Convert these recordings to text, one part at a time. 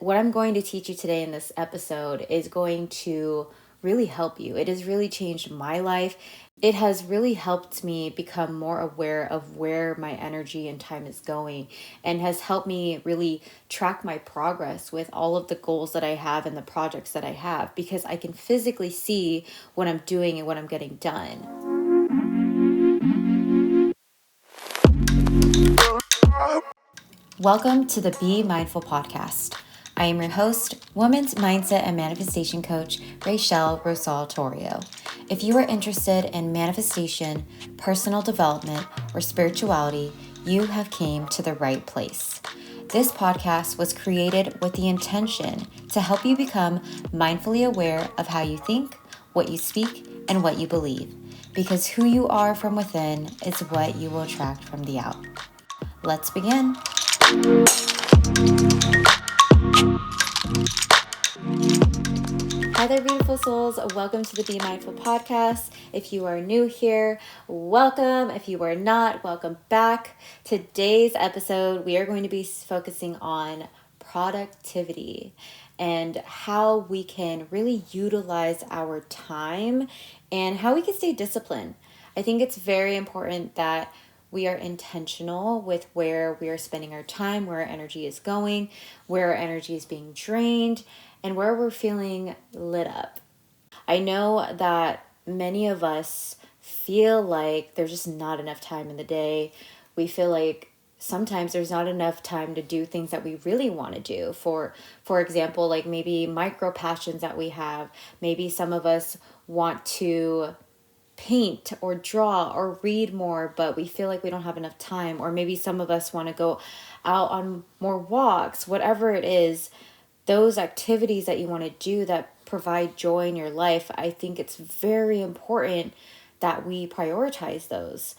What I'm going to teach you today in this episode is going to really help you. It has really changed my life. It has really helped me become more aware of where my energy and time is going, and has helped me really track my progress with all of the goals that I have and the projects that I have, because I can physically see what I'm doing and what I'm getting done. Welcome to the Be Mindful podcast. I am your host, women's mindset and manifestation coach, Raechelle Torio. If you are interested in manifestation, personal development, or spirituality, you have came to the right place. This podcast was created with the intention to help you become mindfully aware of how you think, what you speak, and what you believe, because who you are from within is what you will attract from the out. Let's begin. Hi there, beautiful souls. Welcome to the Be Mindful podcast. If you are new here, welcome. If you are not, welcome back. Today's episode, we are going to be focusing on productivity and how we can really utilize our time and how we can stay disciplined. I think it's very important that we are intentional with where we are spending our time, where our energy is going, where our energy is being drained, and where we're feeling lit up. I know that many of us feel like there's just not enough time in the day. We feel like sometimes there's not enough time to do things that we really want to do. For example, like maybe micro passions that we have. Maybe some of us want to paint or draw or read more, but we feel like we don't have enough time. Or maybe some of us want to go out on more walks. Whatever it is, those activities that you want to do that provide joy in your life, I think it's very important that we prioritize those.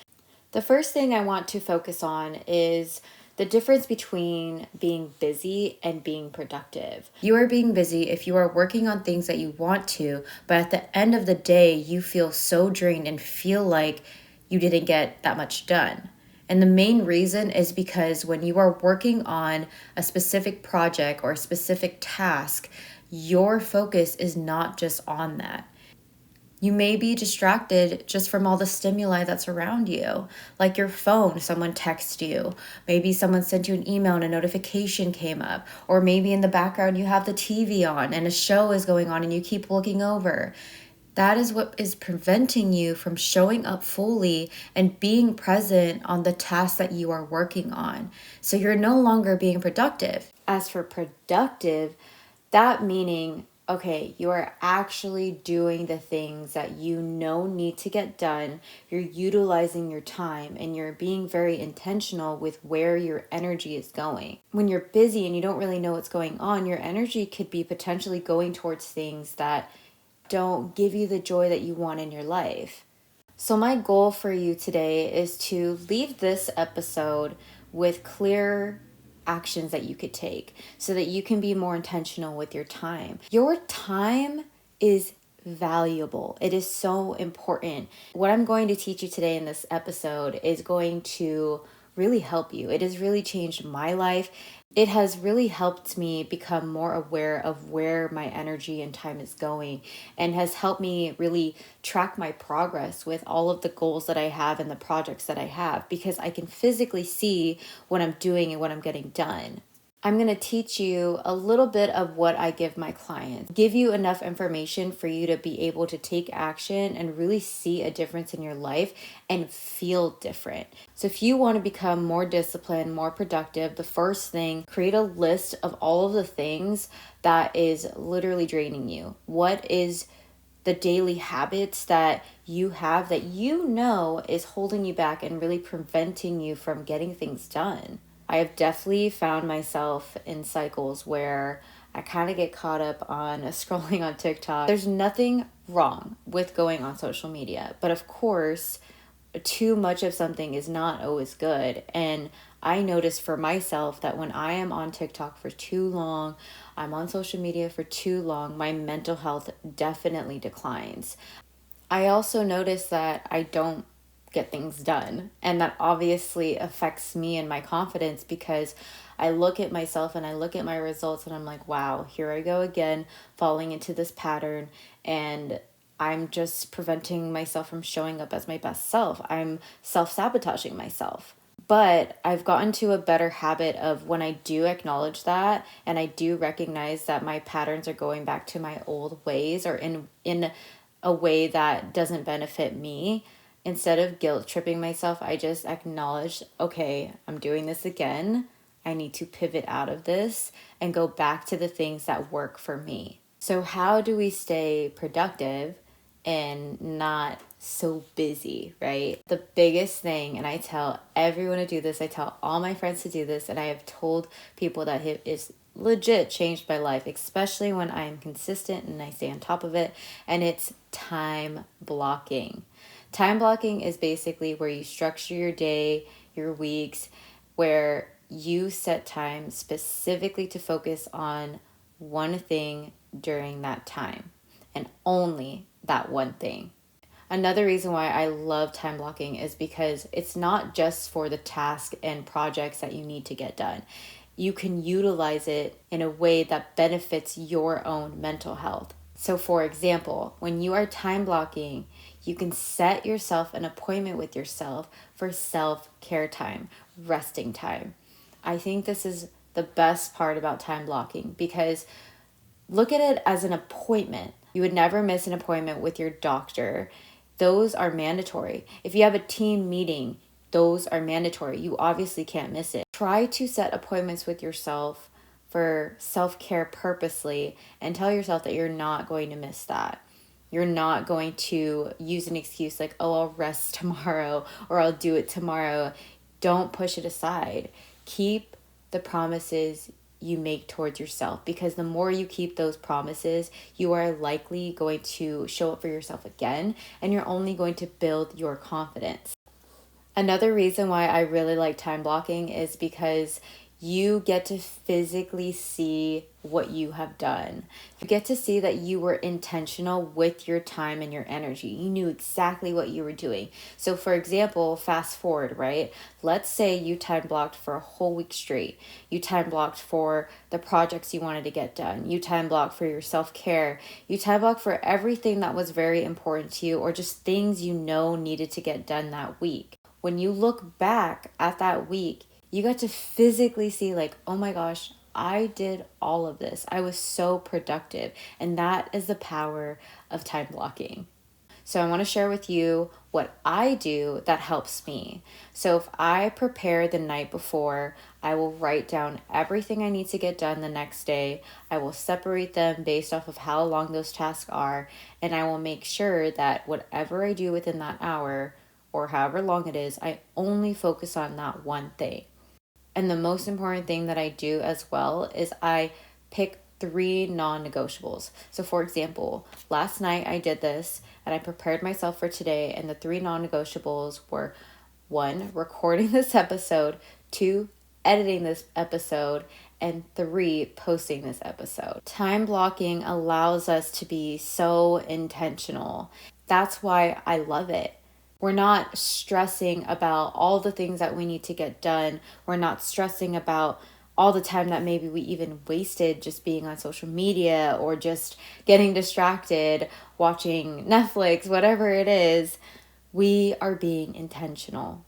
The first thing I want to focus on is the difference between being busy and being productive. You are being busy if you are working on things that you want to, but at the end of the day, you feel so drained and feel like you didn't get that much done. And the main reason is because when you are working on a specific project or a specific task, your focus is not just on that. You may be distracted just from all the stimuli that's around you, like your phone, someone texts you, maybe someone sent you an email and a notification came up, or maybe in the background you have the TV on and a show is going on and you keep looking over. That is what is preventing you from showing up fully and being present on the task that you are working on. So you're no longer being productive. As for productive, that meaning, okay, you are actually doing the things that you know need to get done. You're utilizing your time and you're being very intentional with where your energy is going. When you're busy and you don't really know what's going on, your energy could be potentially going towards things that don't give you the joy that you want in your life. So my goal for you today is to leave this episode with clear actions that you could take so that you can be more intentional with your time. Your time is valuable. It is so important. What I'm going to teach you today in this episode is going to really help you. It has really changed my life. It has really helped me become more aware of where my energy and time is going, and has helped me really track my progress with all of the goals that I have and the projects that I have, because I can physically see what I'm doing and what I'm getting done. I'm going to teach you a little bit of what I give my clients, give you enough information for you to be able to take action and really see a difference in your life and feel different. So if you want to become more disciplined, more productive, the first thing, create a list of all of the things that is literally draining you. What is the daily habits that you have that you know is holding you back and really preventing you from getting things done? I have definitely found myself in cycles where I kind of get caught up on scrolling on TikTok. There's nothing wrong with going on social media, but of course, too much of something is not always good. And I notice for myself that when I am on TikTok for too long, I'm on social media for too long, my mental health definitely declines. I also notice that I don't get things done, and that obviously affects me and my confidence, because I look at myself and I look at my results and I'm like, wow, here I go again, falling into this pattern. And I'm just preventing myself from showing up as my best self. I'm self-sabotaging myself. But I've gotten to a better habit of when I do acknowledge that and I do recognize that my patterns are going back to my old ways or in a way that doesn't benefit me. Instead of guilt tripping myself, I just acknowledge, okay, I'm doing this again. I need to pivot out of this and go back to the things that work for me. So, how do we stay productive and not so busy, right? The biggest thing, and I tell everyone to do this, I tell all my friends to do this, and I have told people that it is legit changed my life, especially when I'm consistent and I stay on top of it, and it's time blocking. Time blocking is basically where you structure your day, your weeks, where you set time specifically to focus on one thing during that time and only that one thing. Another reason why I love time blocking is because it's not just for the task and projects that you need to get done. You can utilize it in a way that benefits your own mental health. So, for example, when you are time blocking, you can set yourself an appointment with yourself for self-care time, resting time. I think this is the best part about time blocking because look at it as an appointment. You would never miss an appointment with your doctor. Those are mandatory. If you have a team meeting, those are mandatory. You obviously can't miss it. Try to set appointments with yourself for self-care purposely and tell yourself that you're not going to miss that. You're not going to use an excuse like, oh, I'll rest tomorrow or I'll do it tomorrow. Don't push it aside. Keep the promises you make towards yourself, because the more you keep those promises, you are likely going to show up for yourself again, and you're only going to build your confidence. Another reason why I really like time blocking is because you get to physically see what you have done. You get to see that you were intentional with your time and your energy. You knew exactly what you were doing. So, for example, fast forward, right? Let's say you time blocked for a whole week straight. You time blocked for the projects you wanted to get done. You time blocked for your self-care. You time blocked for everything that was very important to you or just things you know needed to get done that week. When you look back at that week, you got to physically see like, oh my gosh, I did all of this. I was so productive. And that is the power of time blocking. So I want to share with you what I do that helps me. So if I prepare the night before, I will write down everything I need to get done the next day. I will separate them based off of how long those tasks are. And I will make sure that whatever I do within that hour or however long it is, I only focus on that one thing. And the most important thing that I do as well is I pick 3 non-negotiables. So for example, last night I did this and I prepared myself for today, and the 3 non-negotiables were 1, recording this episode, 2, editing this episode, and 3, posting this episode. Time blocking allows us to be so intentional. That's why I love it. We're not stressing about all the things that we need to get done. We're not stressing about all the time that maybe we even wasted just being on social media or just getting distracted, watching Netflix, whatever it is. We are being intentional.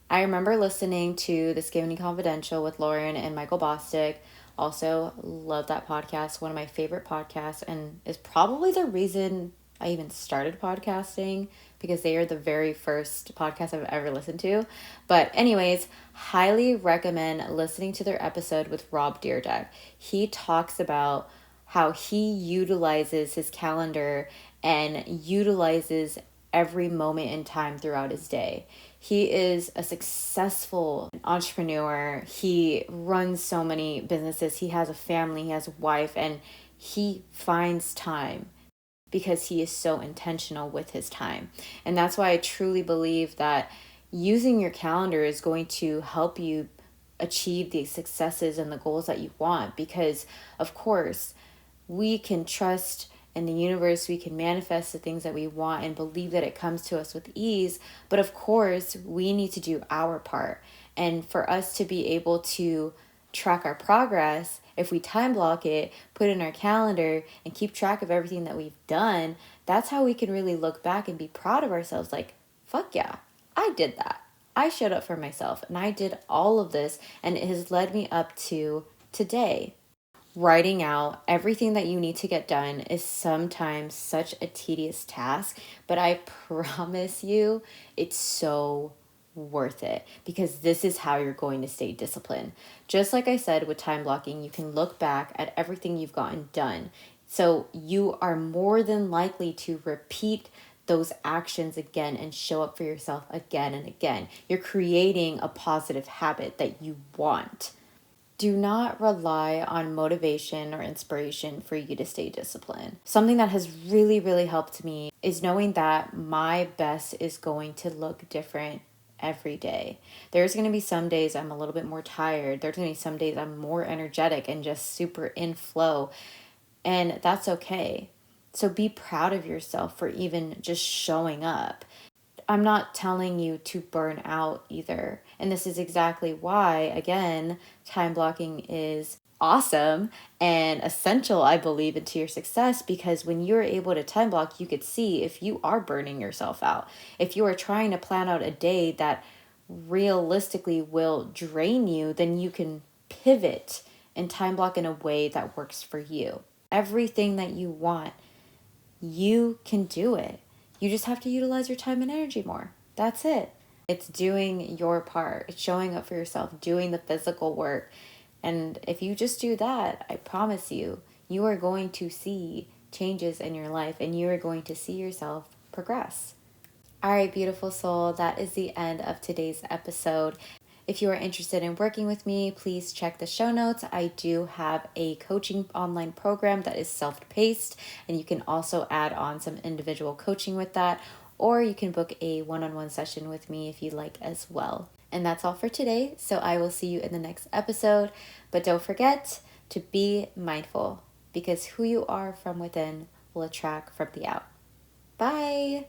I remember listening to The Skinny Confidential with Lauren and Michael Bosstick. Also, love that podcast. One of my favorite podcasts, and is probably the reason I even started podcasting, because they are the very first podcast I've ever listened to. But anyways, highly recommend listening to their episode with Rob Dyrdek. He talks about how he utilizes his calendar and utilizes every moment in time throughout his day. He is a successful entrepreneur. He runs so many businesses. He has a family, he has a wife, and he finds time because he is so intentional with his time. And that's why I truly believe that using your calendar is going to help you achieve the successes and the goals that you want, because of course we can trust in the universe, we can manifest the things that we want and believe that it comes to us with ease. But of course, we need to do our part. And for us to be able to track our progress, if we time block it, put in our calendar, and keep track of everything that we've done, that's how we can really look back and be proud of ourselves. Like, fuck yeah, I did that. I showed up for myself and I did all of this, and it has led me up to today. Writing out everything that you need to get done is sometimes such a tedious task, but I promise you it's so worth it, because this is how you're going to stay disciplined. Just like I said with time blocking, you can look back at everything you've gotten done. So you are more than likely to repeat those actions again and show up for yourself again and again. You're creating a positive habit that you want. Do not rely on motivation or inspiration for you to stay disciplined. Something that has really, really helped me is knowing that my best is going to look different every day. There's going to be some days I'm a little bit more tired. There's going to be some days I'm more energetic and just super in flow. And that's okay. So be proud of yourself for even just showing up. I'm not telling you to burn out either. And this is exactly why, again, time blocking is awesome and essential, I believe, into your success, because when you're able to time block, you could see if you are burning yourself out. If you are trying to plan out a day that realistically will drain you, then you can pivot and time block in a way that works for you. Everything that you want, you can do it. You just have to utilize your time and energy more. That's it. It's doing your part. It's showing up for yourself, doing the physical work. And if you just do that, I promise you, you are going to see changes in your life and you are going to see yourself progress. All right, beautiful soul, that is the end of today's episode. If you are interested in working with me, please check the show notes. I do have a coaching online program that is self-paced, and you can also add on some individual coaching with that, or you can book a one-on-one session with me if you'd like as well. And that's all for today, so I will see you in the next episode. But don't forget to be mindful, because who you are from within will attract from the out. Bye!